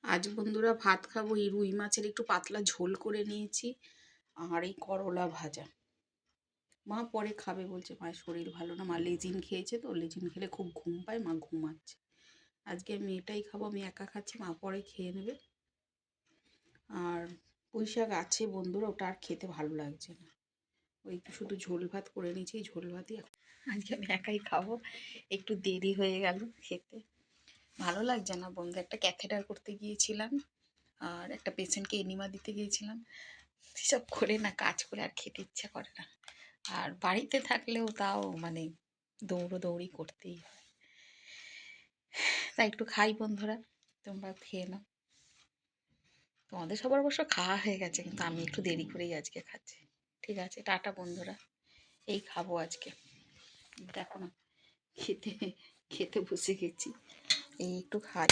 আজ বন্ধুরা ভাত খাবো, এই রুই মাছের একটু পাতলা ঝোল করে নিয়েছি আর এই করলা ভাজা। মা পরে খাবে বলছে, মায়ের শরীর ভালো না, মা লেজিন খেয়েছে তো, লেজিন খেলে খুব ঘুম পায়, মা ঘুমাচ্ছে। আজকে আমি এটাই খাবো, আমি একা খাচ্ছি, মা পরে খেয়ে নেবে। আর পুঁই শাক আছে বন্ধুরা, ওটা আর খেতে ভালো লাগছে না, ওই শুধু ঝোল ভাত করে নিয়েছি, ঝোল ভাতই আজকে আমি একাই খাবো। একটু দেরি হয়ে গেল খেতে, ভালো লাগছে না বন্ধু। একটা ক্যাথেটার করতে গিয়েছিলাম আর একটা পেশেন্টকে এনিমা দিতে গিয়েছিলাম, এসব করে না কাজ করে আর খেতে ইচ্ছা করে না। আর বাড়িতে থাকলেও তাও মানে দৌড়োদৌড়ি করতেই হয়, তাই একটু খাই বন্ধুরা, তোমরা খেয়ে নাও। তোমাদের সবার অবশ্য খাওয়া হয়ে গেছে, কিন্তু আমি একটু দেরি করেই আজকে খাচ্ছি। ঠিক আছে, টাটা বন্ধুরা, এই খাবো আজকে। দেখো না খেতে খেতে বসে গেছি, এই একটু খাই।